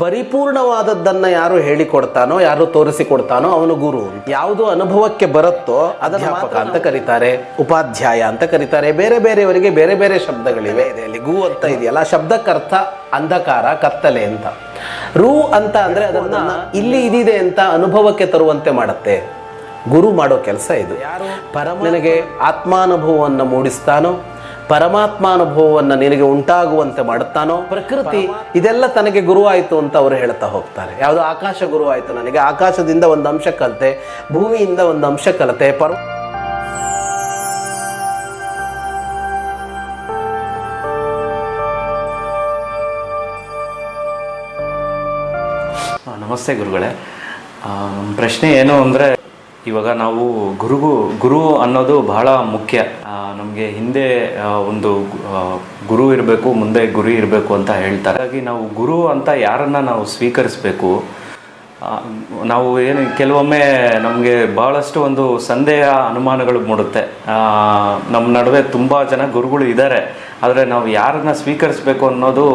ಪರಿಪೂರ್ಣವಾದದ್ದನ್ನ ಯಾರು ಹೇಳಿಕೊಡ್ತಾನೋ, ಯಾರು ತೋರಿಸಿಕೊಡ್ತಾನೋ ಅವನು ಗುರು. ಯಾವುದು ಅನುಭವಕ್ಕೆ ಬರುತ್ತೋ ಅದನ್ನ ಅಧ್ಯಾಪಕ ಅಂತ ಕರೀತಾರೆ, ಉಪಾಧ್ಯಾಯ ಅಂತ ಕರೀತಾರೆ. ಬೇರೆ ಬೇರೆಯವರಿಗೆ ಬೇರೆ ಬೇರೆ ಶಬ್ದಗಳಿವೆ. ಇಲ್ಲಿ ಗು ಅಂತ ಇದೆಯಲ್ಲ, ಶಬ್ದಕ್ಕರ್ಥ ಅಂಧಕಾರ, ಕತ್ತಲೆ ಅಂತ. ರು ಅಂತ ಅಂದ್ರೆ ಅದನ್ನ ಇಲ್ಲಿ ಇದಿದೆ ಅಂತ ಅನುಭವಕ್ಕೆ ತರುವಂತೆ ಮಾಡುತ್ತೆ. ಗುರು ಮಾಡೋ ಕೆಲಸ ಇದು. ನಿನಗೆ ಆತ್ಮಾನುಭವವನ್ನು ಮೂಡಿಸ್ತಾನೋ, ಪರಮಾತ್ಮಾನುಭವವನ್ನು ನಿನಗೆ ಉಂಟಾಗುವಂತೆ ಮಾಡುತ್ತಾನೋ, ಪ್ರಕೃತಿ ಇದೆಲ್ಲ ತನಗೆ ಗುರು ಆಯಿತು ಅಂತ ಅವರು ಹೇಳ್ತಾ ಹೋಗ್ತಾರೆ. ಯಾವುದು ಆಕಾಶ ಗುರು ಆಯಿತು ನನಗೆ, ಆಕಾಶದಿಂದ ಒಂದು ಅಂಶ ಕಲಿತೆ, ಭೂಮಿಯಿಂದ ಒಂದು ಅಂಶ ಕಲಿತೆ. ನಮಸ್ತೆ ಗುರುಗಳೇ. ಪ್ರಶ್ನೆ ಏನು ಅಂದರೆ, ಇವಾಗ ನಾವು ಗುರು ಅನ್ನೋದು ಬಹಳ ಮುಖ್ಯ. ನಮಗೆ ಹಿಂದೆ ಒಂದು ಗುರು ಇರಬೇಕು, ಮುಂದೆ ಗುರಿ ಇರಬೇಕು ಅಂತ ಹೇಳ್ತಾರೆ. ಹಾಗಾಗಿ ನಾವು ಗುರು ಅಂತ ಯಾರನ್ನ ನಾವು ಸ್ವೀಕರಿಸಬೇಕು? ನಾವು ಏನು ಕೆಲವೊಮ್ಮೆ ನಮಗೆ ಬಹಳಷ್ಟು ಒಂದು ಸಂದೇಹ, ಅನುಮಾನಗಳು ಮೂಡುತ್ತೆ. ನಮ್ಮ ನಡುವೆ ತುಂಬ ಜನ ಗುರುಗಳು ಇದ್ದಾರೆ, ಆದರೆ ನಾವು ಯಾರನ್ನ ಸ್ವೀಕರಿಸಬೇಕು ಅನ್ನೋದು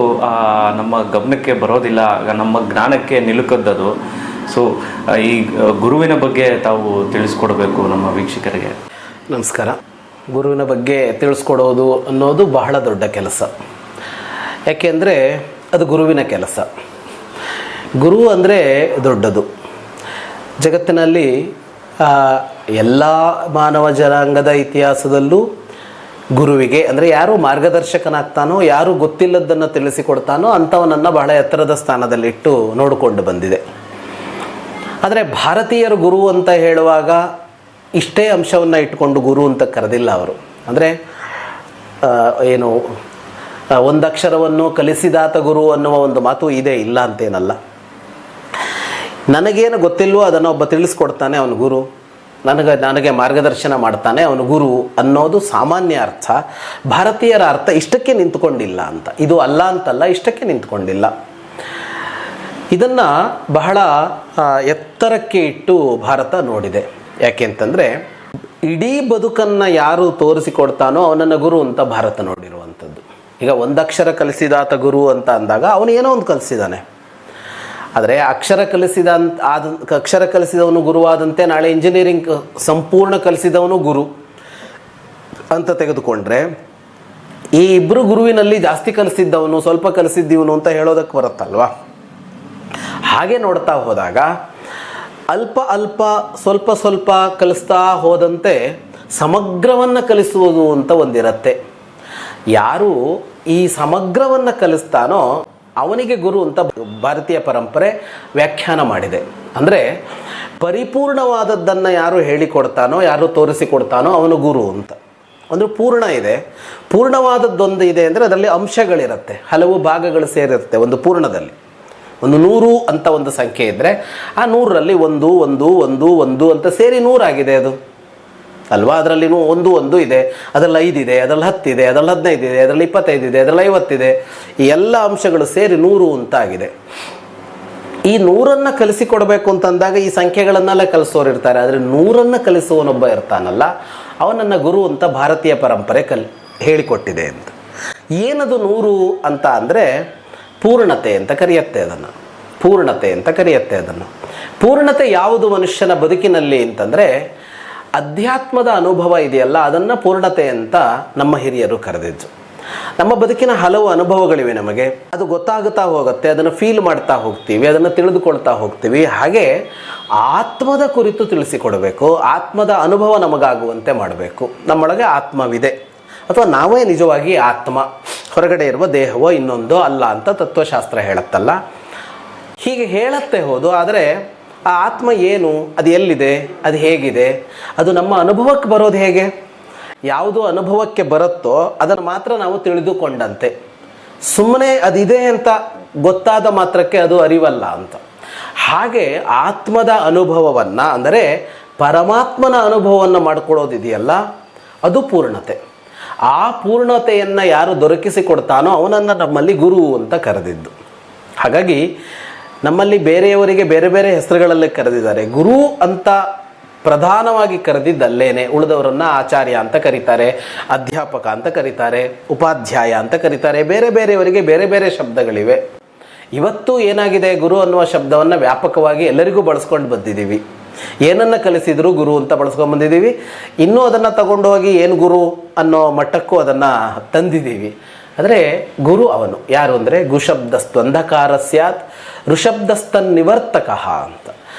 ನಮ್ಮ ಗಮನಕ್ಕೆ ಬರೋದಿಲ್ಲ, ನಮ್ಮ ಜ್ಞಾನಕ್ಕೆ ನಿಲುಕದ್ದದು. ಸೊ ಈ ಗುರುವಿನ ಬಗ್ಗೆ ತಾವು ತಿಳಿಸ್ಕೊಡ್ಬೇಕು ನಮ್ಮ ವೀಕ್ಷಕರಿಗೆ. ನಮಸ್ಕಾರ. ಗುರುವಿನ ಬಗ್ಗೆ ತಿಳಿಸ್ಕೊಡೋದು ಅನ್ನೋದು ಬಹಳ ದೊಡ್ಡ ಕೆಲಸ. ಯಾಕೆಂದರೆ ಅದು ಗುರುವಿನ ಕೆಲಸ. ಗುರು ಅಂದರೆ ದೊಡ್ಡದು. ಜಗತ್ತಿನಲ್ಲಿ ಎಲ್ಲ ಮಾನವ ಜನಾಂಗದ ಇತಿಹಾಸದಲ್ಲೂ ಗುರುವಿಗೆ ಅಂದರೆ ಯಾರು ಮಾರ್ಗದರ್ಶಕನಾಗ್ತಾನೋ, ಯಾರು ಗೊತ್ತಿಲ್ಲದನ್ನು ತಿಳಿಸಿಕೊಡ್ತಾನೋ ಅಂಥವನನ್ನು ಬಹಳ ಎತ್ತರದ ಸ್ಥಾನದಲ್ಲಿಟ್ಟು ನೋಡಿಕೊಂಡು ಬಂದಿದೆ. ಆದರೆ ಭಾರತೀಯರು ಗುರು ಅಂತ ಹೇಳುವಾಗ ಇಷ್ಟೇ ಅಂಶವನ್ನು ಇಟ್ಕೊಂಡು ಗುರು ಅಂತ ಕರೆದಿಲ್ಲ ಅವರು. ಅಂದರೆ ಏನು ಒಂದಕ್ಷರವನ್ನು ಕಲಿಸಿದಾತ ಗುರು ಅನ್ನುವ ಒಂದು ಮಾತು ಇದೆ, ಇಲ್ಲ ಅಂತೇನಲ್ಲ. ನನಗೇನು ಗೊತ್ತಿಲ್ವೋ ಅದನ್ನು ಒಬ್ಬ ತಿಳಿಸ್ಕೊಡ್ತಾನೆ, ಅವನು ಗುರು. ನನಗೆ ಮಾರ್ಗದರ್ಶನ ಮಾಡ್ತಾನೆ, ಅವನು ಗುರು ಅನ್ನೋದು ಸಾಮಾನ್ಯ ಅರ್ಥ. ಭಾರತೀಯರ ಅರ್ಥ ಇಷ್ಟಕ್ಕೆ ನಿಂತುಕೊಂಡಿಲ್ಲ ಅಂತ. ಇದು ಅಲ್ಲ ಅಂತಲ್ಲ, ಇಷ್ಟಕ್ಕೆ ನಿಂತುಕೊಂಡಿಲ್ಲ. ಇದನ್ನು ಬಹಳ ಎತ್ತರಕ್ಕೆ ಇಟ್ಟು ಭಾರತ ನೋಡಿದೆ. ಯಾಕೆಂತಂದರೆ ಇಡೀ ಬದುಕನ್ನು ಯಾರು ತೋರಿಸಿಕೊಡ್ತಾನೋ ಅವನನ್ನು ಗುರು ಅಂತ ಭಾರತ ನೋಡಿರುವಂಥದ್ದು. ಈಗ ಒಂದಕ್ಷರ ಕಲಿಸಿದಾತ ಗುರು ಅಂತ ಅಂದಾಗ ಅವನು ಏನೋ ಒಂದು ಕಲಿಸಿದ್ದಾನೆ. ಆದರೆ ಅಕ್ಷರ ಕಲಿಸಿದವನು ಗುರುವಾದಂತೆ ನಾಳೆ ಇಂಜಿನಿಯರಿಂಗ್ ಸಂಪೂರ್ಣ ಕಲಿಸಿದವನು ಗುರು ಅಂತ ತೆಗೆದುಕೊಂಡ್ರೆ, ಈ ಇಬ್ಬರು ಗುರುವಿನಲ್ಲಿ ಜಾಸ್ತಿ ಕಲಿಸಿದ್ದವನು, ಸ್ವಲ್ಪ ಕಲಿಸಿದ್ದೀವನು ಅಂತ ಹೇಳೋದಕ್ಕೆ ಬರುತ್ತಲ್ವ. ಹಾಗೆ ನೋಡ್ತಾ ಹೋದಾಗ ಅಲ್ಪ ಸ್ವಲ್ಪ ಕಲಿಸ್ತಾ ಹೋದಂತೆ ಸಮಗ್ರವನ್ನು ಕಲಿಸುವುದು ಅಂತ ಒಂದಿರತ್ತೆ. ಯಾರು ಈ ಸಮಗ್ರವನ್ನು ಕಲಿಸ್ತಾನೋ ಅವನಿಗೆ ಗುರು ಅಂತ ಭಾರತೀಯ ಪರಂಪರೆ ವ್ಯಾಖ್ಯಾನ ಮಾಡಿದೆ. ಅಂದರೆ ಪರಿಪೂರ್ಣವಾದದ್ದನ್ನು ಯಾರು ಹೇಳಿಕೊಡ್ತಾನೋ, ಯಾರು ತೋರಿಸಿಕೊಡ್ತಾನೋ ಅವನು ಗುರು ಅಂತ. ಒಂದು ಪೂರ್ಣ ಇದೆ, ಪೂರ್ಣವಾದದ್ದೊಂದು ಇದೆ ಅಂದರೆ ಅದರಲ್ಲಿ ಅಂಶಗಳಿರುತ್ತೆ, ಹಲವು ಭಾಗಗಳು ಸೇರಿರುತ್ತೆ. ಒಂದು ಪೂರ್ಣದಲ್ಲಿ ಒಂದು 100 ಅಂತ ಒಂದು ಸಂಖ್ಯೆ ಇದ್ದರೆ ಆ 100ರಲ್ಲಿ ಒಂದು ಅಂತ ಸೇರಿ 100 ಆಗಿದೆ ಅದು ಅಲ್ವಾ. ಅದರಲ್ಲಿ 1 ಇದೆ, ಅದರಲ್ಲಿ 5 ಇದೆ, ಅದರಲ್ಲಿ 10 ಇದೆ, ಅದರಲ್ಲಿ 15 ಇದೆ, ಅದರಲ್ಲಿ 25 ಇದೆ, ಅದರಲ್ಲಿ 50 ಇದೆ. ಈ ಎಲ್ಲ ಅಂಶಗಳು ಸೇರಿ 100 ಅಂತ ಆಗಿದೆ. ಈ 100ನ್ನು ಕಲಿಸಿಕೊಡ್ಬೇಕು ಅಂತಂದಾಗ ಈ ಸಂಖ್ಯೆಗಳನ್ನೆಲ್ಲ ಕಲಿಸೋರು ಇರ್ತಾರೆ. ಆದರೆ 100ನ್ನು ಕಲಿಸುವನೊಬ್ಬ ಇರ್ತಾನಲ್ಲ, ಅವನನ್ನು ಗುರು ಅಂತ ಭಾರತೀಯ ಪರಂಪರೆ ಹೇಳಿಕೊಟ್ಟಿದೆ ಅಂತ. ಏನದು 100 ಅಂತ ಅಂದರೆ ಪೂರ್ಣತೆ ಅಂತ ಕರೆಯುತ್ತೆ ಅದನ್ನು. ಪೂರ್ಣತೆ ಯಾವುದು ಮನುಷ್ಯನ ಬದುಕಿನಲ್ಲಿ ಅಂತಂದರೆ ಅಧ್ಯಾತ್ಮದ ಅನುಭವ ಇದೆಯಲ್ಲ, ಅದನ್ನು ಪೂರ್ಣತೆ ಅಂತ ನಮ್ಮ ಹಿರಿಯರು ಕರೆದಿದ್ದು. ನಮ್ಮ ಬದುಕಿನ ಹಲವು ಅನುಭವಗಳಿವೆ, ನಮಗೆ ಅದು ಗೊತ್ತಾಗುತ್ತಾ ಹೋಗುತ್ತೆ, ಅದನ್ನು ಫೀಲ್ ಮಾಡ್ತಾ ಹೋಗ್ತೀವಿ, ಅದನ್ನು ತಿಳಿದುಕೊಳ್ತಾ ಹೋಗ್ತೀವಿ. ಹಾಗೆ ಆತ್ಮದ ಕುರಿತು ತಿಳಿಸಿಕೊಡಬೇಕು, ಆತ್ಮದ ಅನುಭವ ನಮಗಾಗುವಂತೆ ಮಾಡಬೇಕು. ನಮ್ಮೊಳಗೆ ಆತ್ಮವಿದೆ ಅಥವಾ ನಾವೇ ನಿಜವಾಗಿ ಆತ್ಮ, ಹೊರಗಡೆ ಇರುವ ದೇಹವೋ ಇನ್ನೊಂದೋ ಅಲ್ಲ ಅಂತ ತತ್ವಶಾಸ್ತ್ರ ಹೇಳುತ್ತಲ್ಲ. ಹೀಗೆ ಹೇಳುತ್ತೆ ಹೋದು. ಆದರೆ ಆ ಆತ್ಮ ಏನು, ಅದು ಎಲ್ಲಿದೆ, ಅದು ಹೇಗಿದೆ, ಅದು ನಮ್ಮ ಅನುಭವಕ್ಕೆ ಬರೋದು ಹೇಗೆ? ಯಾವುದು ಅನುಭವಕ್ಕೆ ಬರುತ್ತೋ ಅದನ್ನು ಮಾತ್ರ ನಾವು ತಿಳಿದುಕೊಂಡಂತೆ. ಸುಮ್ಮನೆ ಅದಿದೆ ಅಂತ ಗೊತ್ತಾದ ಮಾತ್ರಕ್ಕೆ ಅದು ಅರಿವಲ್ಲ ಅಂತ. ಹಾಗೆ ಆತ್ಮದ ಅನುಭವವನ್ನು, ಅಂದರೆ ಪರಮಾತ್ಮನ ಅನುಭವವನ್ನು ಮಾಡಿಕೊಳ್ಳೋದಿದೆಯಲ್ಲ, ಅದು ಪೂರ್ಣತೆ. ಆ ಪೂರ್ಣತೆಯನ್ನು ಯಾರು ದೊರಕಿಸಿಕೊಡ್ತಾನೋ ಅವನನ್ನು ನಮ್ಮಲ್ಲಿ ಗುರು ಅಂತ ಕರೆದಿದ್ದು. ಹಾಗಾಗಿ ನಮ್ಮಲ್ಲಿ ಬೇರೆಯವರಿಗೆ ಬೇರೆ ಬೇರೆ ಹೆಸರುಗಳಲ್ಲಿ ಕರೆದಿದ್ದಾರೆ. ಗುರು ಅಂತ ಪ್ರಧಾನವಾಗಿ ಕರೆದಿದ್ದಲ್ಲೇನೆ. ಉಳಿದವರನ್ನು ಆಚಾರ್ಯ ಅಂತ ಕರೀತಾರೆ, ಅಧ್ಯಾಪಕ ಅಂತ ಕರೀತಾರೆ, ಉಪಾಧ್ಯಾಯ ಅಂತ ಕರೀತಾರೆ. ಬೇರೆ ಬೇರೆಯವರಿಗೆ ಬೇರೆ ಬೇರೆ ಶಬ್ದಗಳಿವೆ. ಇವತ್ತು ಏನಾಗಿದೆ, ಗುರು ಅನ್ನುವ ಶಬ್ದವನ್ನು ವ್ಯಾಪಕವಾಗಿ ಎಲ್ಲರಿಗೂ ಬಳಸ್ಕೊಂಡು ಬಂದಿದ್ದೀವಿ. ಏನನ್ನು ಕಲಿಸಿದ್ರು ಗುರು ಅಂತ ಬಳಸ್ಕೊಂಡು ಬಂದಿದ್ದೀವಿ. ಇನ್ನೂ ಅದನ್ನು ತಗೊಂಡು ಹೋಗಿ ಏನು ಗುರು ಅನ್ನೋ ಮಟ್ಟಕ್ಕೂ ಅದನ್ನು ತಂದಿದ್ದೀವಿ. ಆದರೆ ಗುರು ಅವನು ಯಾರು ಅಂದರೆ ಗುಶಬ್ದಸ್ತು ಅಂಧಕಾರ ಸ್ಯಾತ್ ಋಷಬ್ದಸ್ತನ್ ನಿವರ್ತಕ ಅಂತ.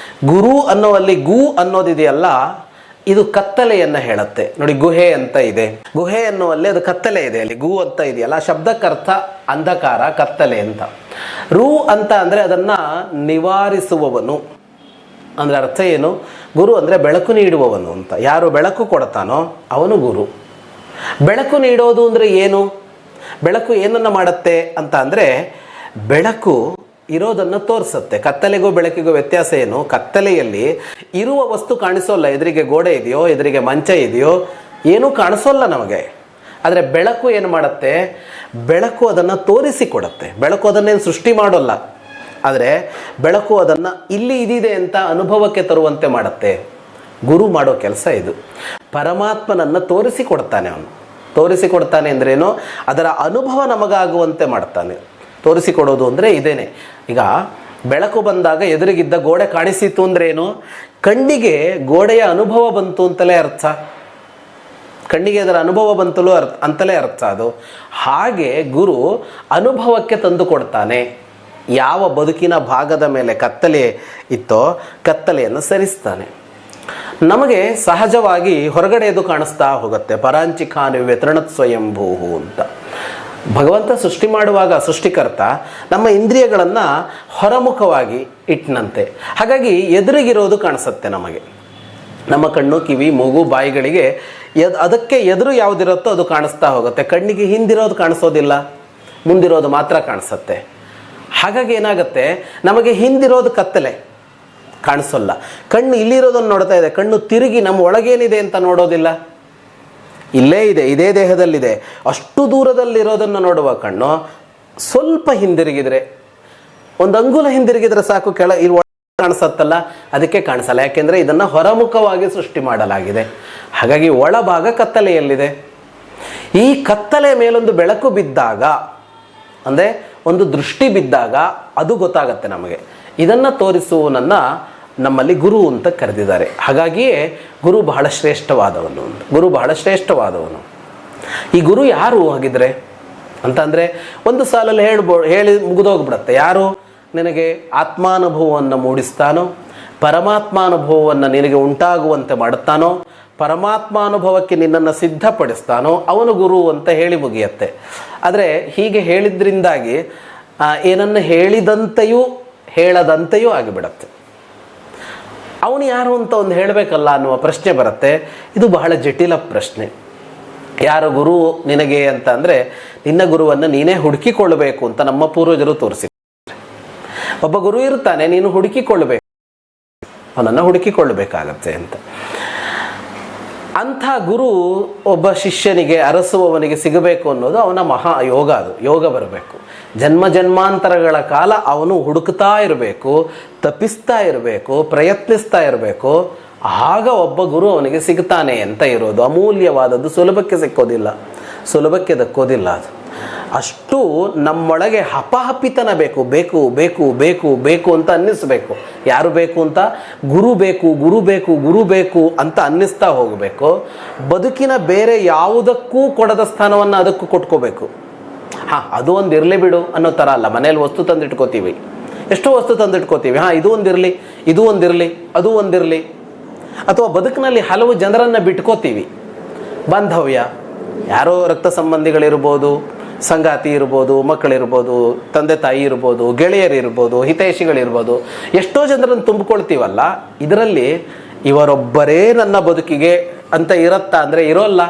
ಗುರು ಅನ್ನೋವಲ್ಲಿ ಗು ಅನ್ನೋದಿದೆಯಲ್ಲ, ಇದು ಕತ್ತಲೆಯನ್ನು ಹೇಳುತ್ತೆ ನೋಡಿ. ಗುಹೆ ಅಂತ ಇದೆ, ಗುಹೆ ಅನ್ನುವಲ್ಲಿ ಅದು ಕತ್ತಲೆ ಇದೆ, ಅಲ್ಲಿ ಗು ಅಂತ ಇದೆಯಲ್ಲ, ಶಬ್ದಕ್ಕರ್ಥ ಅಂಧಕಾರ, ಕತ್ತಲೆ ಅಂತ. ರು ಅಂತ ಅಂದರೆ ಅದನ್ನು ನಿವಾರಿಸುವವನು ಅಂದರೆ ಅರ್ಥ ಏನು? ಗುರು ಅಂದರೆ ಬೆಳಕು ನೀಡುವವನು ಅಂತ. ಯಾರು ಬೆಳಕು ಕೊಡ್ತಾನೋ ಅವನು ಗುರು. ಬೆಳಕು ನೀಡೋದು ಅಂದರೆ ಏನು? ಬೆಳಕು ಏನನ್ನು ಮಾಡುತ್ತೆ ಅಂತ ಅಂದರೆ ಬೆಳಕು ಇರೋದನ್ನು ತೋರಿಸುತ್ತೆ. ಕತ್ತಲೆಗೂ ಬೆಳಕಿಗೂ ವ್ಯತ್ಯಾಸ ಏನು? ಕತ್ತಲೆಯಲ್ಲಿ ಇರುವ ವಸ್ತು ಕಾಣಿಸೋಲ್ಲ. ಎದುರಿಗೆ ಗೋಡೆ ಇದೆಯೋ, ಎದುರಿಗೆ ಮಂಚ ಇದೆಯೋ, ಏನೂ ಕಾಣಿಸೋಲ್ಲ ನಮಗೆ. ಆದರೆ ಬೆಳಕು ಏನು ಮಾಡುತ್ತೆ? ಬೆಳಕು ಅದನ್ನು ತೋರಿಸಿಕೊಡುತ್ತೆ. ಬೆಳಕು ಅದನ್ನೇನು ಸೃಷ್ಟಿ ಮಾಡೋಲ್ಲ, ಆದರೆ ಬೆಳಕು ಅದನ್ನು ಇಲ್ಲಿ ಇದಿದೆ ಅಂತ ಅನುಭವಕ್ಕೆ ತರುವಂತೆ ಮಾಡುತ್ತೆ. ಗುರು ಮಾಡೋ ಕೆಲಸ ಇದು. ಪರಮಾತ್ಮನನ್ನು ತೋರಿಸಿಕೊಡ್ತಾನೆ ಅವನು. ತೋರಿಸಿಕೊಡ್ತಾನೆ ಅಂದ್ರೇನು? ಅದರ ಅನುಭವ ನಮಗಾಗುವಂತೆ ಮಾಡ್ತಾನೆ. ತೋರಿಸಿಕೊಡೋದು ಅಂದರೆ ಇದೇನೆ. ಈಗ ಬೆಳಕು ಬಂದಾಗ ಎದುರಿಗಿದ್ದ ಗೋಡೆ ಕಾಣಿಸಿತು ಅಂದ್ರೇನು? ಕಣ್ಣಿಗೆ ಗೋಡೆಯ ಅನುಭವ ಬಂತು ಅಂತಲೇ ಅರ್ಥ. ಕಣ್ಣಿಗೆ ಅದರ ಅನುಭವ ಬಂತಲೂ ಅಂತಲೇ ಅರ್ಥ ಅದು. ಹಾಗೆ ಗುರು ಅನುಭವಕ್ಕೆ ತಂದು ಕೊಡ್ತಾನೆ. ಯಾವ ಬದುಕಿನ ಭಾಗದ ಮೇಲೆ ಕತ್ತಲೆ ಇತ್ತೋ ಕತ್ತಲೆಯನ್ನು ಸರಿಸ್ತಾನೆ. ನಮಗೆ ಸಹಜವಾಗಿ ಹೊರಗಡೆ ಅದು ಕಾಣಿಸ್ತಾ ಹೋಗುತ್ತೆ. ಪರಾಂಚಿಖಾನು ವ್ಯತರಣತ್ ಸ್ವಯಂಭೂಹು ಅಂತ. ಭಗವಂತ ಸೃಷ್ಟಿ ಮಾಡುವಾಗ ಸೃಷ್ಟಿಕರ್ತ ನಮ್ಮ ಇಂದ್ರಿಯಗಳನ್ನು ಹೊರಮುಖವಾಗಿ ಇಟ್ಟನಂತೆ. ಹಾಗಾಗಿ ಎದುರಿಗಿರೋದು ಕಾಣಿಸುತ್ತೆ ನಮಗೆ. ನಮ್ಮ ಕಣ್ಣು, ಕಿವಿ, ಮೂಗು, ಬಾಯಿಗಳಿಗೆ ಅದಕ್ಕೆ ಎದುರು ಯಾವುದಿರುತ್ತೋ ಅದು ಕಾಣಿಸ್ತಾ ಹೋಗುತ್ತೆ. ಕಣ್ಣಿಗೆ ಹಿಂದಿರೋದು ಕಾಣಿಸೋದಿಲ್ಲ, ಮುಂದಿರೋದು ಮಾತ್ರ ಕಾಣಿಸುತ್ತೆ. ಹಾಗಾಗಿ ಏನಾಗುತ್ತೆ, ನಮಗೆ ಹಿಂದಿರೋದು ಕತ್ತಲೆ ಕಾಣಿಸೋಲ್ಲ. ಕಣ್ಣು ಇಲ್ಲಿರೋದನ್ನು ನೋಡ್ತಾ ಇದೆ, ಕಣ್ಣು ತಿರುಗಿ ನಮ್ಮ ಒಳಗೇನಿದೆ ಅಂತ ನೋಡೋದಿಲ್ಲ. ಇಲ್ಲೇ ಇದೆ, ಇದೇ ದೇಹದಲ್ಲಿದೆ, ಅಷ್ಟು ದೂರದಲ್ಲಿರೋದನ್ನು ನೋಡುವ ಕಣ್ಣು ಸ್ವಲ್ಪ ಹಿಂದಿರುಗಿದ್ರೆ, ಒಂದು ಅಂಗುಲ ಹಿಂದಿರುಗಿದ್ರೆ ಸಾಕು, ಇಲ್ಲಿ ಕಾಣಿಸತ್ತಲ್ಲ, ಅದಕ್ಕೆ ಕಾಣಿಸಲ್ಲ. ಯಾಕೆಂದರೆ ಇದನ್ನು ಹೊರಮುಖವಾಗಿ ಸೃಷ್ಟಿ ಮಾಡಲಾಗಿದೆ. ಹಾಗಾಗಿ ಒಳಭಾಗ ಕತ್ತಲೆಯಲ್ಲಿದೆ. ಈ ಕತ್ತಲೆ ಮೇಲೊಂದು ಬೆಳಕು ಬಿದ್ದಾಗ, ಅಂದರೆ ಒಂದು ದೃಷ್ಟಿ ಬಿದ್ದಾಗ ಅದು ಗೊತ್ತಾಗತ್ತೆ ನಮಗೆ. ಇದನ್ನು ತೋರಿಸುವನನ್ನು ನಮ್ಮಲ್ಲಿ ಗುರು ಅಂತ ಕರೆದಿದ್ದಾರೆ. ಹಾಗಾಗಿಯೇ ಗುರು ಬಹಳ ಶ್ರೇಷ್ಠವಾದವನು ಅಂತ. ಗುರು ಬಹಳ ಶ್ರೇಷ್ಠವಾದವನು. ಈ ಗುರು ಯಾರು ಹಾಗಿದ್ರೆ ಅಂತಂದರೆ ಒಂದು ಸಾಲಲ್ಲಿ ಹೇಳಿ ಮುಗಿದೋಗ್ಬಿಡತ್ತೆ. ಯಾರು ನಿನಗೆ ಆತ್ಮಾನುಭವವನ್ನು ಮೂಡಿಸ್ತಾನೋ, ಪರಮಾತ್ಮಾನುಭವವನ್ನು ನಿನಗೆ ಉಂಟಾಗುವಂತೆ ಮಾಡುತ್ತಾನೋ, ಪರಮಾತ್ಮಾನುಭವಕ್ಕೆ ನಿನ್ನನ್ನು ಸಿದ್ಧಪಡಿಸ್ತಾನೋ ಅವನು ಗುರು ಅಂತ ಹೇಳಿ ಮುಗಿಯತ್ತೆ. ಆದರೆ ಹೀಗೆ ಹೇಳಿದ್ರಿಂದಾಗಿ ಏನನ್ನು ಹೇಳಿದಂತೆಯೂ ಹೇಳದಂತೆಯೂ ಆಗಿಬಿಡತ್ತೆ. ಅವನು ಯಾರು ಅಂತ ಒಂದು ಹೇಳಬೇಕಲ್ಲ ಅನ್ನುವ ಪ್ರಶ್ನೆ ಬರುತ್ತೆ. ಇದು ಬಹಳ ಜಟಿಲ ಪ್ರಶ್ನೆ. ಯಾರು ಗುರು ನಿನಗೆ ಅಂತ ಅಂದರೆ, ನಿನ್ನ ಗುರುವನ್ನು ನೀನೇ ಹುಡುಕಿಕೊಳ್ಳಬೇಕು ಅಂತ ನಮ್ಮ ಪೂರ್ವಜರು ತೋರಿಸಿ. ಒಬ್ಬ ಗುರು ಇರ್ತಾನೆ, ನೀನು ಹುಡುಕಿಕೊಳ್ಳಬೇಕು, ಅವನನ್ನು ಹುಡುಕಿಕೊಳ್ಳಬೇಕಾಗತ್ತೆ ಅಂತ. ಅಂಥ ಗುರು ಒಬ್ಬ ಶಿಷ್ಯನಿಗೆ, ಅರಸುವವನಿಗೆ ಸಿಗಬೇಕು ಅನ್ನೋದು ಅವನ ಮಹಾ ಯೋಗ. ಅದು ಯೋಗ ಬರಬೇಕು. ಜನ್ಮ ಜನ್ಮಾಂತರಗಳ ಕಾಲ ಅವನು ಹುಡುಕ್ತಾ ಇರಬೇಕು, ತಪ್ಪಿಸ್ತಾ ಇರಬೇಕು, ಪ್ರಯತ್ನಿಸ್ತಾ ಇರಬೇಕು. ಆಗ ಒಬ್ಬ ಗುರು ಅವನಿಗೆ ಸಿಗ್ತಾನೆ ಅಂತ ಇರೋದು ಅಮೂಲ್ಯವಾದದ್ದು. ಸುಲಭಕ್ಕೆ ಸಿಕ್ಕೋದಿಲ್ಲ, ಸುಲಭಕ್ಕೆ ದಕ್ಕೋದಿಲ್ಲ. ಅದು ಅಷ್ಟು ನಮ್ಮೊಳಗೆ ಹಪಹಪಿತನ ಬೇಕು, ಬೇಕು ಬೇಕು ಬೇಕು ಬೇಕು ಅಂತ ಅನ್ನಿಸ್ಬೇಕು. ಯಾರು ಬೇಕು ಅಂತ? ಗುರು ಬೇಕು, ಗುರು ಬೇಕು, ಗುರು ಬೇಕು ಅಂತ ಅನ್ನಿಸ್ತಾ ಹೋಗಬೇಕು. ಬದುಕಿನ ಬೇರೆ ಯಾವುದಕ್ಕೂ ಕೊಡದ ಸ್ಥಾನವನ್ನು ಅದಕ್ಕೂ ಕೊಟ್ಕೋಬೇಕು. ಅದು ಒಂದು ಇರಲಿ ಬಿಡು ಅನ್ನೋ ಥರ ಅಲ್ಲ. ಮನೇಲಿ ವಸ್ತು ತಂದಿಟ್ಕೋತೀವಿ, ಎಷ್ಟೋ ವಸ್ತು ತಂದಿಟ್ಕೋತೀವಿ. ಇದು ಒಂದಿರಲಿ, ಇದು ಒಂದಿರಲಿ, ಅದು ಒಂದಿರಲಿ. ಅಥವಾ ಬದುಕಿನಲ್ಲಿ ಹಲವು ಜನರನ್ನು ಬಿಟ್ಕೋತೀವಿ. ಬಾಂಧವ್ಯ, ಯಾರೋ ರಕ್ತ ಸಂಬಂಧಿಗಳಿರ್ಬೋದು, ಸಂಗಾತಿ ಇರ್ಬೋದು, ಮಕ್ಕಳಿರ್ಬೋದು, ತಂದೆ ತಾಯಿ ಇರ್ಬೋದು, ಗೆಳೆಯರಿರ್ಬೋದು, ಹಿತೈಷಿಗಳಿರ್ಬೋದು, ಎಷ್ಟೋ ಜನರನ್ನು ತುಂಬಿಕೊಳ್ತೀವಲ್ಲ. ಇದರಲ್ಲಿ ಇವರೊಬ್ಬರೇ ನನ್ನ ಬದುಕಿಗೆ ಅಂತ ಇರತ್ತಾ ಅಂದರೆ ಇರೋಲ್ಲ.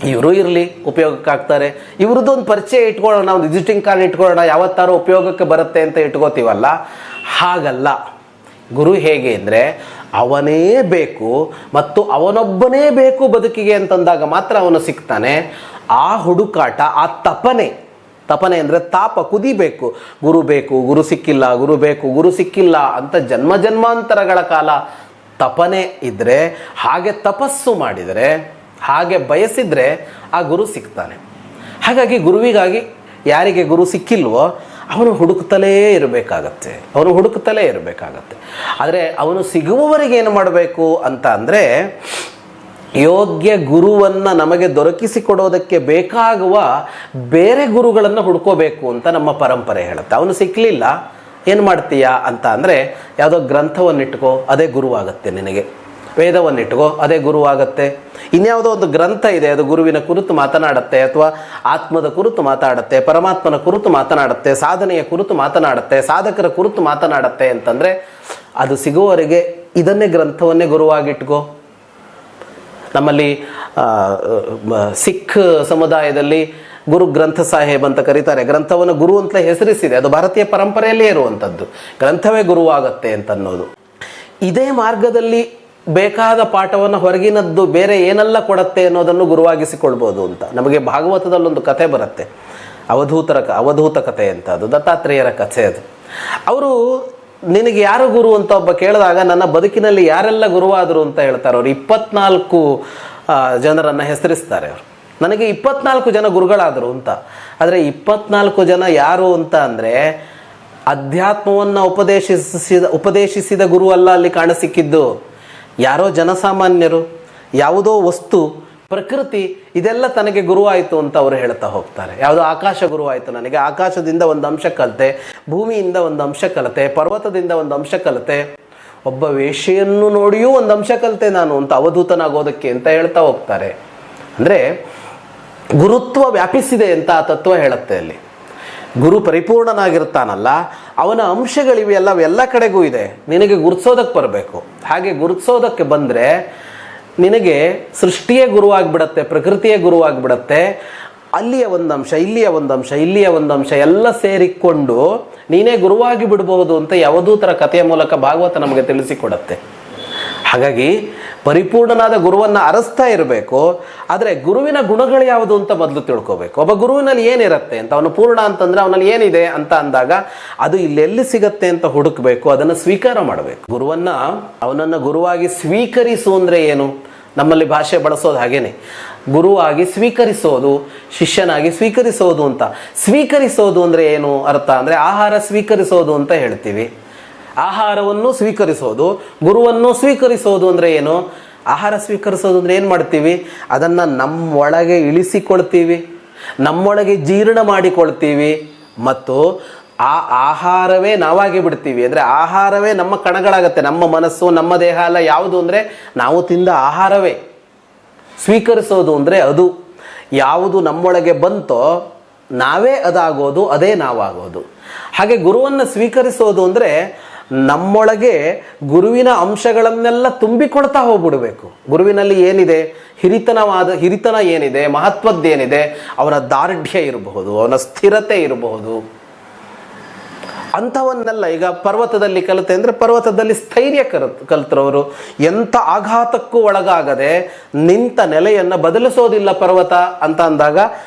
ಇವರು ಇರಲಿ, ಉಪಯೋಗಕ್ಕಾಗ್ತಾರೆ. ಇವ್ರದ್ದೊಂದು ಪರಿಚಯ ಇಟ್ಕೊಳ್ಳೋಣ, ಒಂದು ವಿಸಿಟಿಂಗ್ ಕಾರ್ಡ್ ಇಟ್ಕೊಳ್ಳೋಣ, ಯಾವತ್ತಾರು ಉಪಯೋಗಕ್ಕೆ ಬರುತ್ತೆ ಅಂತ ಇಟ್ಕೋತೀವಲ್ಲ. ಹಾಗಲ್ಲ. ಗುರು ಹೇಗೆ ಅಂದರೆ ಅವನೇ ಬೇಕು ಮತ್ತು ಅವನೊಬ್ಬನೇ ಬೇಕು ಬದುಕಿಗೆ ಅಂತಂದಾಗ ಮಾತ್ರ ಅವನು ಸಿಗ್ತಾನೆ. ಆ ಹುಡುಕಾಟ, ಆ ತಪನೆ ಅಂದರೆ ತಾಪ, ಕುದಿಬೇಕು. ಗುರು ಬೇಕು, ಗುರು ಸಿಕ್ಕಿಲ್ಲ, ಗುರು ಬೇಕು, ಗುರು ಸಿಕ್ಕಿಲ್ಲ ಅಂತ ಜನ್ಮ ಜನ್ಮಾಂತರಗಳ ಕಾಲ ತಪನೆ ಇದ್ದರೆ, ಹಾಗೆ ತಪಸ್ಸು ಮಾಡಿದರೆ, ಹಾಗೆ ಬಯಸಿದರೆ ಆ ಗುರು ಸಿಗ್ತಾನೆ. ಹಾಗಾಗಿ ಗುರುವಿಗಾಗಿ ಯಾರಿಗೆ ಗುರು ಸಿಕ್ಕಿಲ್ವೋ ಅವನು ಹುಡುಕ್ತಲೇ ಇರಬೇಕಾಗತ್ತೆ, ಆದರೆ ಅವನು ಸಿಗುವವರೆಗೆ ಏನು ಮಾಡಬೇಕು ಅಂತ ಅಂದರೆ, ಯೋಗ್ಯ ಗುರುವನ್ನು ನಮಗೆ ದೊರಕಿಸಿಕೊಡೋದಕ್ಕೆ ಬೇಕಾಗುವ ಬೇರೆ ಗುರುಗಳನ್ನು ಹುಡ್ಕೋಬೇಕು ಅಂತ ನಮ್ಮ ಪರಂಪರೆ ಹೇಳುತ್ತೆ. ಅವನು ಸಿಕ್ಕಲಿಲ್ಲ, ಏನು ಮಾಡ್ತೀಯಾ ಅಂತ ಅಂದರೆ, ಯಾವುದೋ ಗ್ರಂಥವನ್ನಿಟ್ಕೋ, ಅದೇ ಗುರುವಾಗತ್ತೆ ನಿನಗೆ. ವೇದವನ್ನಿಟ್ಕೋ, ಅದೇ ಗುರುವಾಗತ್ತೆ. ಇನ್ಯಾವುದೋ ಒಂದು ಗ್ರಂಥ ಇದೆ, ಅದು ಗುರುವಿನ ಕುರಿತು ಮಾತನಾಡುತ್ತೆ, ಅಥವಾ ಆತ್ಮದ ಕುರಿತು ಮಾತಾಡುತ್ತೆ, ಪರಮಾತ್ಮನ ಕುರಿತು ಮಾತನಾಡುತ್ತೆ, ಸಾಧನೆಯ ಕುರಿತು ಮಾತನಾಡುತ್ತೆ, ಸಾಧಕರ ಕುರಿತು ಮಾತನಾಡುತ್ತೆ ಅಂತಂದರೆ, ಅದು ಸಿಗುವವರೆಗೆ ಇದನ್ನೇ ಗ್ರಂಥವನ್ನೇ ಗುರುವಾಗಿಟ್ಕೋ. ನಮ್ಮಲ್ಲಿ ಸಿಖ್ ಸಮುದಾಯದಲ್ಲಿ ಗುರು ಗ್ರಂಥ ಸಾಹೇಬ್ ಅಂತ ಕರೀತಾರೆ. ಗ್ರಂಥವನ್ನು ಗುರು ಅಂತಲೇ ಹೆಸರಿಸಿದೆ, ಅದು ಭಾರತೀಯ ಪರಂಪರೆಯಲ್ಲೇ ಇರುವಂಥದ್ದು. ಗ್ರಂಥವೇ ಗುರುವಾಗತ್ತೆ ಅಂತನ್ನೋದು. ಇದೇ ಮಾರ್ಗದಲ್ಲಿ ಬೇಕಾದ ಪಾಠವನ್ನು ಹೊರಗಿನದ್ದು ಬೇರೆ ಏನೆಲ್ಲ ಕೊಡುತ್ತೆ ಅನ್ನೋದನ್ನು ಗುರುವಾಗಿಸಿಕೊಳ್ಬೋದು ಅಂತ. ನಮಗೆ ಭಾಗವತದಲ್ಲೊಂದು ಕಥೆ ಬರುತ್ತೆ, ಅವಧೂತ ಕಥೆ ಅಂತ. ಅದು ದತ್ತಾತ್ರೇಯರ ಕಥೆ. ಅದು ಅವರು ನಿನಗೆ ಯಾರು ಗುರು ಅಂತ ಒಬ್ಬ ಕೇಳಿದಾಗ, ನನ್ನ ಬದುಕಿನಲ್ಲಿ ಯಾರೆಲ್ಲ ಗುರುವಾದರು ಅಂತ ಹೇಳ್ತಾರೆ. ಅವರು 24 ಜನರನ್ನು ಹೆಸರಿಸ್ತಾರೆ. ಅವರು ನನಗೆ 24 ಜನ ಗುರುಗಳಾದರು ಅಂತ. ಆದರೆ 24 ಜನ ಯಾರು ಅಂತ ಅಂದರೆ, ಅಧ್ಯಾತ್ಮವನ್ನು ಉಪದೇಶಿಸಿದ ಗುರು ಅಲ್ಲ ಅಲ್ಲಿ ಕಾಣಸಿಕ್ಕಿದ್ದು. ಯಾರೋ ಜನಸಾಮಾನ್ಯರು, ಯಾವುದೋ ವಸ್ತು, ಪ್ರಕೃತಿ, ಇದೆಲ್ಲ ತನಗೆ ಗುರುವಾಯಿತು ಅಂತ ಅವರು ಹೇಳ್ತಾ ಹೋಗ್ತಾರೆ. ಯಾವುದೋ ಆಕಾಶ ಗುರುವಾಯಿತು ನನಗೆ, ಆಕಾಶದಿಂದ ಒಂದು ಅಂಶ ಕಲಿತೆ, ಭೂಮಿಯಿಂದ ಒಂದು ಅಂಶ ಕಲಿತೆ, ಪರ್ವತದಿಂದ ಒಂದು ಅಂಶ ಕಲಿತೆ, ಒಬ್ಬ ವೇಷೆಯನ್ನು ನೋಡಿಯೂ ಒಂದು ಅಂಶ ಕಲಿತೆ ನಾನು ಅಂತ, ಅವಧೂತನಾಗೋದಕ್ಕೆ ಅಂತ ಹೇಳ್ತಾ ಹೋಗ್ತಾರೆ. ಅಂದರೆ ಗುರುತ್ವ ವ್ಯಾಪಿಸಿದೆ ಅಂತ ಆ ತತ್ವ ಹೇಳುತ್ತೆ ಅಲ್ಲಿ. ಗುರು ಪರಿಪೂರ್ಣನಾಗಿರ್ತಾನಲ್ಲ, ಅವನ ಅಂಶಗಳಿವೆ ಅಲ್ಲ, ಅವೆಲ್ಲ ಕಡೆಗೂ ಇದೆ. ನಿನಗೆ ಗುರುತಿಸೋದಕ್ಕೆ ಬರಬೇಕು. ಹಾಗೆ ಗುರುತಿಸೋದಕ್ಕೆ ಬಂದರೆ ನಿನಗೆ ಸೃಷ್ಟಿಯೇ ಗುರುವಾಗಿಬಿಡತ್ತೆ, ಪ್ರಕೃತಿಯೇ ಗುರುವಾಗಿಬಿಡತ್ತೆ. ಅಲ್ಲಿಯ ಒಂದು ಅಂಶ, ಇಲ್ಲಿಯ ಒಂದು ಅಂಶ, ಇಲ್ಲಿಯ ಒಂದು ಅಂಶ ಎಲ್ಲ ಸೇರಿಕೊಂಡು ನೀನೇ ಗುರುವಾಗಿ ಬಿಡಬಹುದು ಅಂತ ಅವಧೂತರ ಕಥೆಯ ಮೂಲಕ ಭಾಗವತ ನಮಗೆ ತಿಳಿಸಿಕೊಡತ್ತೆ. ಹಾಗಾಗಿ ಪರಿಪೂರ್ಣನಾದ ಗುರುವನ್ನು ಅರಸ್ತಾ ಇರಬೇಕು. ಆದರೆ ಗುರುವಿನ ಗುಣಗಳು ಯಾವುದು ಅಂತ ಮೊದಲು ತಿಳ್ಕೋಬೇಕು. ಒಬ್ಬ ಗುರುವಿನಲ್ಲಿ ಏನಿರುತ್ತೆ ಅಂತ, ಅವನು ಪೂರ್ಣ ಅಂತಂದರೆ ಅವನಲ್ಲಿ ಏನಿದೆ ಅಂತ ಅಂದಾಗ ಅದು ಇಲ್ಲೆಲ್ಲಿ ಸಿಗತ್ತೆ ಅಂತ ಹುಡುಕಬೇಕು, ಅದನ್ನು ಸ್ವೀಕಾರ ಮಾಡಬೇಕು. ಅವನನ್ನು ಗುರುವಾಗಿ ಸ್ವೀಕರಿಸು ಅಂದರೆ ಏನು? ನಮ್ಮಲ್ಲಿ ಭಾಷೆ ಬಳಸೋದು ಹಾಗೇನೆ, ಗುರುವಾಗಿ ಸ್ವೀಕರಿಸೋದು, ಶಿಷ್ಯನಾಗಿ ಸ್ವೀಕರಿಸೋದು ಅಂತ. ಸ್ವೀಕರಿಸೋದು ಅಂದರೆ ಏನು ಅರ್ಥ ಅಂದರೆ, ಆಹಾರ ಸ್ವೀಕರಿಸೋದು ಅಂತ ಹೇಳ್ತೀವಿ. ಆಹಾರವನ್ನು ಸ್ವೀಕರಿಸೋದು, ಗುರುವನ್ನು ಸ್ವೀಕರಿಸೋದು ಅಂದರೆ ಏನು? ಆಹಾರ ಸ್ವೀಕರಿಸೋದು ಅಂದರೆ ಏನು ಮಾಡ್ತೀವಿ? ಅದನ್ನು ನಮ್ಮೊಳಗೆ ಇಳಿಸಿಕೊಳ್ತೀವಿ, ನಮ್ಮೊಳಗೆ ಜೀರ್ಣ ಮಾಡಿಕೊಳ್ತೀವಿ, ಮತ್ತು ಆ ಆಹಾರವೇ ನಾವಾಗಿ ಬಿಡ್ತೀವಿ. ಅಂದರೆ ಆಹಾರವೇ ನಮ್ಮ ಕಣಗಳಾಗತ್ತೆ. ನಮ್ಮ ಮನಸ್ಸು, ನಮ್ಮ ದೇಹ ಎಲ್ಲ ಯಾವುದು ಅಂದರೆ ನಾವು ತಿಂದ ಆಹಾರವೇ. ಸ್ವೀಕರಿಸೋದು ಅಂದರೆ ಅದು ಯಾವುದು ನಮ್ಮೊಳಗೆ ಬಂತೋ ನಾವೇ ಅದಾಗೋದು, ಅದೇ ನಾವಾಗೋದು. ಹಾಗೆ ಗುರುವನ್ನು ಸ್ವೀಕರಿಸೋದು ಅಂದರೆ ನಮ್ಮೊಳಗೆ ಗುರುವಿನ ಅಂಶಗಳನ್ನೆಲ್ಲ ತುಂಬಿಕೊಳ್ತಾ ಹೋಗ್ಬಿಡಬೇಕು. ಗುರುವಿನಲ್ಲಿ ಏನಿದೆ, ಹಿರಿತನ ಏನಿದೆ, ಮಹತ್ವದ್ದೇನಿದೆ, ಅವನ ದಾರ್ಢ್ಯ ಇರಬಹುದು, ಅವನ ಸ್ಥಿರತೆ ಇರಬಹುದು, ಅಂಥವನ್ನೆಲ್ಲ. ಈಗ ಪರ್ವತದಲ್ಲಿ ಕಲಿತೆ ಅಂದರೆ ಪರ್ವತದಲ್ಲಿ ಸ್ಥೈರ್ಯ ಕಲಿತರವರು ಎಂಥ ಆಘಾತಕ್ಕೂ ಒಳಗಾಗದೆ ನಿಂತ ನೆಲೆಯನ್ನು ಬದಲಿಸೋದಿಲ್ಲ ಪರ್ವತ ಅಂತ ಅಂದಾಗ,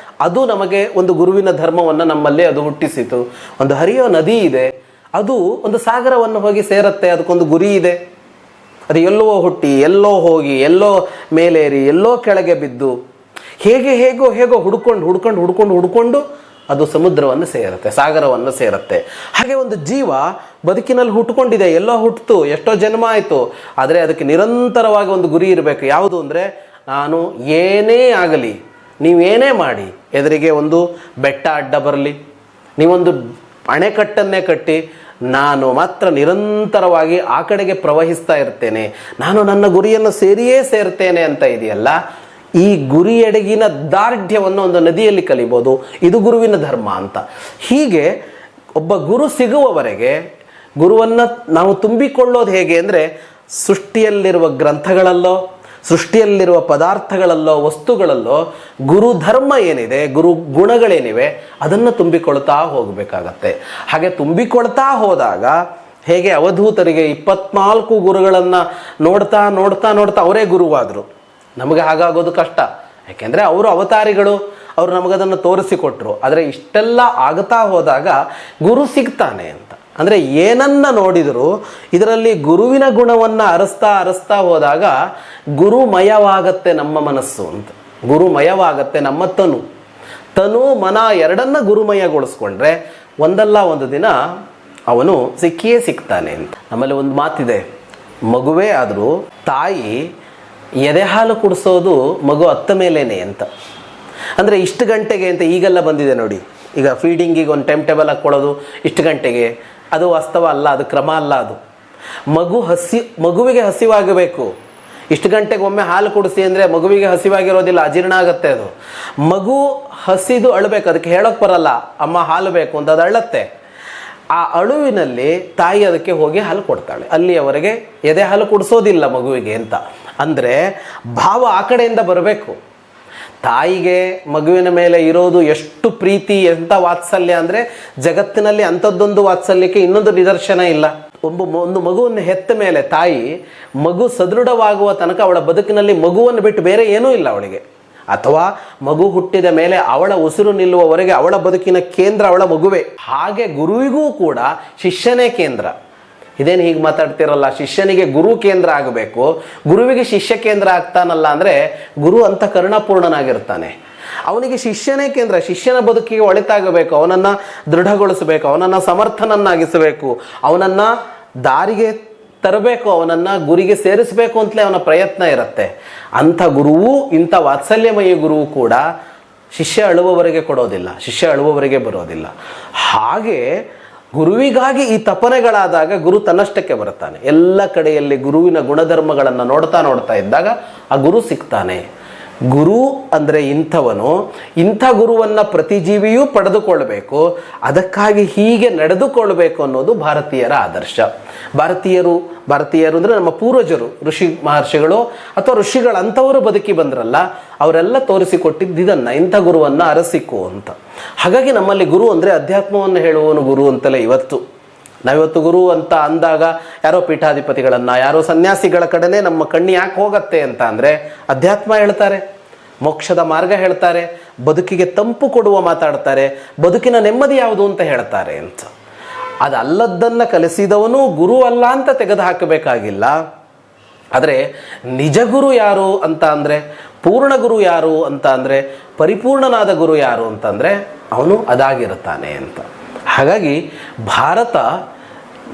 ಅದು ನಮಗೆ ಒಂದು ಗುರುವಿನ ಧರ್ಮವನ್ನು ನಮ್ಮಲ್ಲಿ ಅದು ಹುಟ್ಟಿಸಿತು. ಒಂದು ಹರಿಯೋ ನದಿ ಇದೆ, ಅದು ಒಂದು ಸಾಗರವನ್ನು ಹೋಗಿ ಸೇರುತ್ತೆ, ಅದಕ್ಕೊಂದು ಗುರಿ ಇದೆ. ಅದು ಎಲ್ಲೋ ಹುಟ್ಟಿ, ಎಲ್ಲೋ ಹೋಗಿ, ಎಲ್ಲೋ ಮೇಲೇರಿ, ಎಲ್ಲೋ ಕೆಳಗೆ ಬಿದ್ದು, ಹೇಗೋ ಹುಡ್ಕೊಂಡು ಅದು ಸಮುದ್ರವನ್ನು ಸೇರುತ್ತೆ, ಸಾಗರವನ್ನು ಸೇರುತ್ತೆ. ಹಾಗೆ ಒಂದು ಜೀವ ಬದುಕಿನಲ್ಲಿ ಹುಟ್ಕೊಂಡಿದೆ, ಎಲ್ಲೋ ಹುಟ್ಟಿತು, ಎಷ್ಟೋ ಜನ್ಮ ಆಯಿತು, ಆದರೆ ಅದಕ್ಕೆ ನಿರಂತರವಾಗಿ ಒಂದು ಗುರಿ ಇರಬೇಕು. ಯಾವುದು ಅಂದರೆ, ನಾನು ಏನೇ ಆಗಲಿ, ನೀವೇನೇ ಮಾಡಿ, ಎದುರಿಗೆ ಒಂದು ಬೆಟ್ಟ ಅಡ್ಡ ಬರಲಿ, ನೀವೊಂದು ಅಣೆಕಟ್ಟನ್ನೇ ಕಟ್ಟಿ, ನಾನು ಮಾತ್ರ ನಿರಂತರವಾಗಿ ಆ ಕಡೆಗೆ ಪ್ರವಹಿಸ್ತಾ ಇರ್ತೇನೆ, ನಾನು ನನ್ನ ಗುರಿಯನ್ನು ಸೇರಿಯೇ ಸೇರ್ತೇನೆ ಅಂತ ಇದೆಯಲ್ಲ, ಈ ಗುರಿಯೆಡೆಗಿನ ದಾರ್ಢ್ಯವನ್ನು ಒಂದು ನದಿಯಲ್ಲಿ ಕಲಿಬೋದು. ಇದು ಗುರುವಿನ ಧರ್ಮ ಅಂತ. ಹೀಗೆ ಒಬ್ಬ ಗುರು ಸಿಗುವವರೆಗೆ ಗುರುವನ್ನು ನಾವು ತುಂಬಿಕೊಳ್ಳೋದು ಹೇಗೆ ಅಂದರೆ, ಸೃಷ್ಟಿಯಲ್ಲಿರುವ ಗ್ರಂಥಗಳಲ್ಲೋ, ಸೃಷ್ಟಿಯಲ್ಲಿರುವ ಪದಾರ್ಥಗಳಲ್ಲೋ, ವಸ್ತುಗಳಲ್ಲೋ ಗುರು ಧರ್ಮ ಏನಿದೆ, ಗುರು ಗುಣಗಳೇನಿವೆ, ಅದನ್ನು ತುಂಬಿಕೊಳ್ತಾ ಹೋಗಬೇಕಾಗತ್ತೆ. ಹಾಗೆ ತುಂಬಿಕೊಳ್ತಾ ಹೋದಾಗ ಹೇಗೆ ಅವಧೂತರಿಗೆ 24 ಗುರುಗಳನ್ನು ನೋಡ್ತಾ ಅವರೇ ಗುರುವಾದರು. ನಮಗೆ ಹಾಗಾಗೋದು ಕಷ್ಟ, ಯಾಕೆಂದರೆ ಅವರು ಅವತಾರಿಗಳು, ಅವರು ನಮಗದನ್ನು ತೋರಿಸಿಕೊಟ್ರು. ಆದರೆ ಇಷ್ಟೆಲ್ಲ ಆಗ್ತಾ ಹೋದಾಗ ಗುರು ಸಿಗ್ತಾನೆ ಅಂತ ಅಂದರೆ, ಏನನ್ನ ನೋಡಿದರೂ ಇದರಲ್ಲಿ ಗುರುವಿನ ಗುಣವನ್ನು ಅರಸ್ತಾ ಹೋದಾಗ ಗುರುಮಯವಾಗತ್ತೆ ನಮ್ಮ ಮನಸ್ಸು ಅಂತ. ಗುರುಮಯವಾಗತ್ತೆ ನಮ್ಮ ತನು, ಮನ ಎರಡನ್ನ ಗುರುಮಯಗೊಳಿಸ್ಕೊಂಡ್ರೆ ಒಂದಲ್ಲ ಒಂದು ದಿನ ಅವನು ಸಿಕ್ಕಿಯೇ ಸಿಗ್ತಾನೆ ಅಂತ. ನಮ್ಮಲ್ಲಿ ಒಂದು ಮಾತಿದೆ, ಮಗುವೇ ಆದರೂ ತಾಯಿ ಎದೆ ಹಾಲು ಕುಡಿಸೋದು ಮಗು ಅತ್ತ ಮೇಲೇನೆ ಅಂತ. ಅಂದರೆ ಇಷ್ಟು ಗಂಟೆಗೆ ಅಂತ ಈಗೆಲ್ಲ ಬಂದಿದೆ ನೋಡಿ, ಈಗ ಫೀಡಿಂಗಿಗೆ ಒಂದು ಟೈಮ್ ಟೇಬಲ್ ಹಾಕ್ಕೊಳ್ಳೋದು ಇಷ್ಟು ಗಂಟೆಗೆ, ಅದು ವಾಸ್ತವ ಅಲ್ಲ, ಅದು ಕ್ರಮ ಅಲ್ಲ. ಅದು ಮಗುವಿಗೆ ಹಸಿವಾಗಬೇಕು. ಇಷ್ಟು ಗಂಟೆಗೆ ಒಮ್ಮೆ ಹಾಲು ಕುಡಿಸಿ ಅಂದರೆ ಮಗುವಿಗೆ ಹಸಿವಾಗಿರೋದಿಲ್ಲ, ಅಜೀರ್ಣ ಆಗುತ್ತೆ. ಅದು ಮಗು ಹಸಿದು ಅಳಬೇಕು, ಅದಕ್ಕೆ ಹೇಳೋಕ್ಕೆ ಬರಲ್ಲ ಅಮ್ಮ ಹಾಲು ಬೇಕು ಅಂತ, ಅದು ಅಳತ್ತೆ. ಆ ಅಳುವಿನಲ್ಲಿ ತಾಯಿ ಅದಕ್ಕೆ ಹೋಗಿ ಹಾಲು ಕೊಡ್ತಾಳೆ. ಅಲ್ಲಿಯವರೆಗೆ ಎದೆ ಹಾಲು ಕುಡಿಸೋದಿಲ್ಲ ಮಗುವಿಗೆ ಅಂತ. ಅಂದರೆ ಭಾವ ಆ ಕಡೆಯಿಂದ ಬರಬೇಕು. ತಾಯಿಗೆ ಮಗುವಿನ ಮೇಲೆ ಇರೋದು ಎಷ್ಟು ಪ್ರೀತಿ, ಎಂಥ ವಾತ್ಸಲ್ಯ ಅಂದರೆ ಜಗತ್ತಿನಲ್ಲಿ ಅಂಥದ್ದೊಂದು ವಾತ್ಸಲ್ಯಕ್ಕೆ ಇನ್ನೊಂದು ನಿದರ್ಶನ ಇಲ್ಲ. ಒಂದು ಮಗುವನ್ನು ಹೆತ್ತ ಮೇಲೆ ತಾಯಿ ಮಗು ಸದೃಢವಾಗುವ ತನಕ ಅವಳ ಬದುಕಿನಲ್ಲಿ ಮಗುವನ್ನು ಬಿಟ್ಟು ಬೇರೆ ಏನೂ ಇಲ್ಲ ಅವಳಿಗೆ. ಅಥವಾ ಮಗು ಹುಟ್ಟಿದ ಮೇಲೆ ಅವಳ ಉಸಿರು ನಿಲ್ಲುವವರೆಗೆ ಅವಳ ಬದುಕಿನ ಕೇಂದ್ರ ಅವಳ ಮಗುವೇ. ಹಾಗೆ ಗುರುವಿಗೂ ಕೂಡ ಶಿಷ್ಯನೇ ಕೇಂದ್ರ. ಇದೇನು ಹೀಗೆ ಮಾತಾಡ್ತಿರಲ್ಲ, ಶಿಷ್ಯನಿಗೆ ಗುರು ಕೇಂದ್ರ ಆಗಬೇಕು, ಗುರುವಿಗೆ ಶಿಷ್ಯ ಕೇಂದ್ರ ಆಗ್ತಾನಲ್ಲ ಅಂದರೆ ಗುರು ಅಂತ ಕರುಣಾಪೂರ್ಣನಾಗಿರ್ತಾನೆ. ಅವನಿಗೆ ಶಿಷ್ಯನೇ ಕೇಂದ್ರ. ಶಿಷ್ಯನ ಬದುಕಿಗೆ ಒಳಿತಾಗಬೇಕು, ಅವನನ್ನು ದೃಢಗೊಳಿಸಬೇಕು, ಅವನನ್ನು ಸಮರ್ಥನನ್ನಾಗಿಸಬೇಕು, ಅವನನ್ನು ದಾರಿಗೆ ತರಬೇಕು, ಅವನನ್ನು ಗುರಿಗೆ ಸೇರಿಸಬೇಕು ಅಂತಲೇ ಅವನ ಪ್ರಯತ್ನ ಇರುತ್ತೆ. ಅಂಥ ಗುರುವು, ಇಂಥ ವಾತ್ಸಲ್ಯಮಯಿ ಗುರುವು ಕೂಡ ಶಿಷ್ಯ ಅಳುವವರೆಗೆ ಕೊಡೋದಿಲ್ಲ, ಶಿಷ್ಯ ಅಳುವವರೆಗೆ ಬರೋದಿಲ್ಲ. ಹಾಗೆ ಗುರುವಿಗಾಗಿ ಈ ತಪನೆಗಳಾದಾಗ ಗುರು ತನ್ನಷ್ಟಕ್ಕೆ ಬರುತ್ತಾನೆ. ಎಲ್ಲ ಕಡೆಯಲ್ಲಿ ಗುರುವಿನ ಗುಣಧರ್ಮಗಳನ್ನು ನೋಡ್ತಾ ಇದ್ದಾಗ ಆ ಗುರು ಸಿಗ್ತಾನೆ. ಗುರು ಅಂದರೆ ಇಂಥವನು, ಇಂಥ ಗುರುವನ್ನು ಪ್ರತಿ ಜೀವಿಯೂ ಪಡೆದುಕೊಳ್ಬೇಕು. ಅದಕ್ಕಾಗಿ ಹೀಗೆ ನಡೆದುಕೊಳ್ಬೇಕು ಅನ್ನೋದು ಭಾರತೀಯರ ಆದರ್ಶ. ಭಾರತೀಯರು ಅಂದರೆ ನಮ್ಮ ಪೂರ್ವಜರು, ಋಷಿ ಮಹರ್ಷಿಗಳು ಅಥವಾ ಋಷಿಗಳಂಥವರು ಬದುಕಿ ಬಂದ್ರಲ್ಲ, ಅವರೆಲ್ಲ ತೋರಿಸಿಕೊಟ್ಟಿದ್ದನ್ನು, ಇಂಥ ಗುರುವನ್ನು ಅರಸಿಕೋ ಅಂತ. ಹಾಗಾಗಿ ನಮ್ಮಲ್ಲಿ ಗುರು ಅಂದರೆ ಅಧ್ಯಾತ್ಮವನ್ನು ಹೇಳುವವನು ಗುರು ಅಂತಲೇ ಇವತ್ತು. ನಾವಿವತ್ತು ಗುರು ಅಂತ ಅಂದಾಗ ಯಾರೋ ಪೀಠಾಧಿಪತಿಗಳನ್ನು, ಯಾರೋ ಸನ್ಯಾಸಿಗಳ ಕಡೆನೇ ನಮ್ಮ ಕಣ್ಣು ಯಾಕೆ ಹೋಗತ್ತೆ ಅಂತ ಅಂದರೆ ಅಧ್ಯಾತ್ಮ ಹೇಳ್ತಾರೆ, ಮೋಕ್ಷದ ಮಾರ್ಗ ಹೇಳ್ತಾರೆ, ಬದುಕಿಗೆ ತಂಪು ಕೊಡುವ ಮಾತಾಡ್ತಾರೆ, ಬದುಕಿನ ನೆಮ್ಮದಿ ಯಾವುದು ಅಂತ ಹೇಳ್ತಾರೆ ಅಂತ. ಅದಲ್ಲದ್ದನ್ನು ಕಲಿಸಿದವನು ಗುರು ಅಲ್ಲ ಅಂತ ತೆಗೆದು ಹಾಕಬೇಕಾಗಿಲ್ಲ. ಆದರೆ ನಿಜ ಗುರು ಯಾರು ಅಂತ ಅಂದರೆ, ಪೂರ್ಣ ಗುರು ಯಾರು ಅಂತ ಅಂದರೆ, ಪರಿಪೂರ್ಣನಾದ ಗುರು ಯಾರು ಅಂತಂದರೆ ಅವನು ಅದಾಗಿರುತ್ತಾನೆ ಅಂತ. ಹಾಗಾಗಿ ಭಾರತ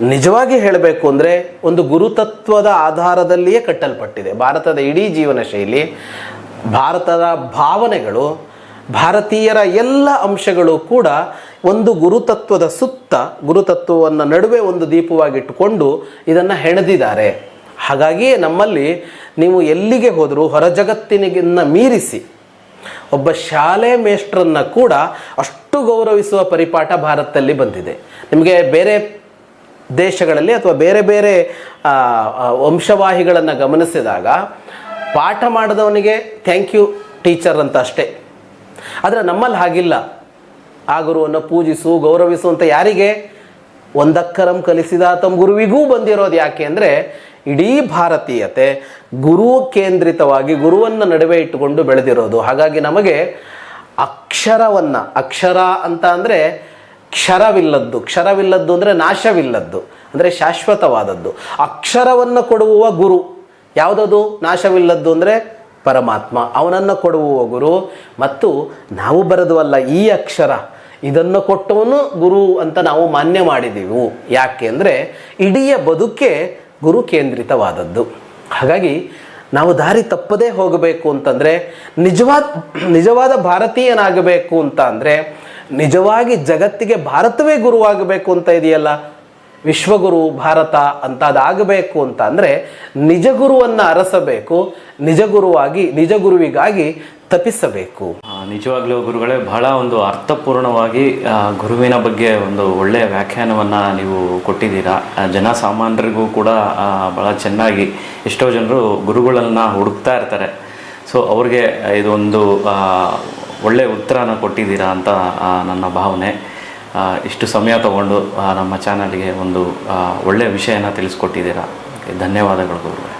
ನಿಜವಾಗಿ ಹೇಳಬೇಕು ಅಂದರೆ ಒಂದು ಗುರುತತ್ವದ ಆಧಾರದಲ್ಲಿಯೇ ಕಟ್ಟಲ್ಪಟ್ಟಿದೆ. ಭಾರತದ ಇಡೀ ಜೀವನ ಶೈಲಿ, ಭಾರತದ ಭಾವನೆಗಳು, ಭಾರತೀಯರ ಎಲ್ಲ ಅಂಶಗಳು ಕೂಡ ಒಂದು ಗುರುತತ್ವದ ಸುತ್ತ, ಗುರುತತ್ವವನ್ನು ನಡುವೆ ಒಂದು ದೀಪವಾಗಿಟ್ಟುಕೊಂಡು ಇದನ್ನು ಹೆಣೆದಿದ್ದಾರೆ. ಹಾಗಾಗಿಯೇ ನಮ್ಮಲ್ಲಿ ನೀವು ಎಲ್ಲಿಗೆ ಹೋದರೂ ಹೊರ ಜಗತ್ತಿನಿಗಿನ್ನ ಮೀರಿಸಿ ಒಬ್ಬ ಶಾಲೆ ಮೇಷ್ಟ್ರನ್ನು ಕೂಡ ಅಷ್ಟು ಗೌರವಿಸುವ ಪರಿಪಾಠ ಭಾರತದಲ್ಲಿ ಬಂದಿದೆ. ನಿಮಗೆ ಬೇರೆ ದೇಶಗಳಲ್ಲಿ ಅಥವಾ ಬೇರೆ ಬೇರೆ ವಂಶವಾಹಿಗಳನ್ನು ಗಮನಿಸಿದಾಗ ಪಾಠ ಮಾಡಿದವನಿಗೆ ಥ್ಯಾಂಕ್ ಯು ಟೀಚರ್ ಅಂತ ಅಷ್ಟೇ. ಆದರೆ ನಮ್ಮಲ್ಲಿ ಹಾಗಿಲ್ಲ. ಆ ಗುರುವನ್ನು ಪೂಜಿಸು, ಗೌರವಿಸು ಅಂತ ಯಾರಿಗೆ? ಒಂದಕ್ಕರಂ ಕಲಿಸಿದ ತಮ್ಮ ಗುರುವಿಗೂ ಬಂದಿರೋದು. ಯಾಕೆ ಅಂದರೆ ಇಡೀ ಭಾರತೀಯತೆ ಗುರು ಕೇಂದ್ರಿತವಾಗಿ ಗುರುವನ್ನು ನಡುವೆ ಇಟ್ಟುಕೊಂಡು ಬೆಳೆದಿರೋದು. ಹಾಗಾಗಿ ನಮಗೆ ಅಕ್ಷರ ಅಂತ ಅಂದರೆ ಕ್ಷರವಿಲ್ಲದ್ದು ಅಂದರೆ ನಾಶವಿಲ್ಲದ್ದು, ಅಂದರೆ ಶಾಶ್ವತವಾದದ್ದು. ಅಕ್ಷರವನ್ನು ಕೊಡುವ ಗುರು ಯಾವುದದು? ನಾಶವಿಲ್ಲದ್ದು ಅಂದರೆ ಪರಮಾತ್ಮ, ಅವನನ್ನು ಕೊಡುವ ಗುರು. ಮತ್ತು ನಾವು ಬರೆದುವಲ್ಲ ಈ ಅಕ್ಷರ, ಇದನ್ನು ಕೊಟ್ಟವನು ಗುರು ಅಂತ ನಾವು ಮಾನ್ಯ ಮಾಡಿದೆವು. ಯಾಕೆ ಅಂದರೆ ಇಡೀ ಬದುಕೆ ಗುರು ಕೇಂದ್ರಿತವಾದದ್ದು. ಹಾಗಾಗಿ ನಾವು ದಾರಿ ತಪ್ಪದೇ ಹೋಗಬೇಕು ಅಂತಂದರೆ, ನಿಜವಾದ ಭಾರತೀಯನಾಗಬೇಕು ಅಂತ ಅಂದರೆ, ನಿಜವಾಗಿ ಜಗತ್ತಿಗೆ ಭಾರತವೇ ಗುರುವಾಗಬೇಕು ಅಂತ ಇದೆಯಲ್ಲ, ವಿಶ್ವಗುರು ಭಾರತ ಅಂತ ಅದಾಗಬೇಕು ಅಂತ ಅಂದರೆ ನಿಜ ಗುರುವನ್ನು ಅರಸಬೇಕು, ನಿಜ ಗುರುವಿಗಾಗಿ ತಪಿಸಬೇಕು. ನಿಜವಾಗ್ಲೂ ಗುರುಗಳೇ, ಬಹಳ ಒಂದು ಅರ್ಥಪೂರ್ಣವಾಗಿ ಗುರುವಿನ ಬಗ್ಗೆ ಒಂದು ಒಳ್ಳೆಯ ವ್ಯಾಖ್ಯಾನವನ್ನು ನೀವು ಕೊಟ್ಟಿದ್ದೀರಾ. ಜನಸಾಮಾನ್ಯರಿಗೂ ಕೂಡ ಭಾಳ ಚೆನ್ನಾಗಿ, ಎಷ್ಟೋ ಜನರು ಗುರುಗಳನ್ನು ಹುಡುಕ್ತಾ ಇರ್ತಾರೆ. ಸೊ ಅವ್ರಿಗೆ ಇದೊಂದು ಒಳ್ಳೆಯ ಉತ್ತರನ ಕೊಟ್ಟಿದ್ದೀರಾ ಅಂತ ನನ್ನ ಭಾವನೆ. ಇಷ್ಟು ಸಮಯ ತಗೊಂಡು ನಮ್ಮ ಚಾನಲ್ಗೆ ಒಂದು ಒಳ್ಳೆಯ ವಿಷಯನ ತಿಳಿಸ್ಕೊಟ್ಟಿದ್ದೀರಾ. ಧನ್ಯವಾದಗಳು ಗುರುಗಳೇ.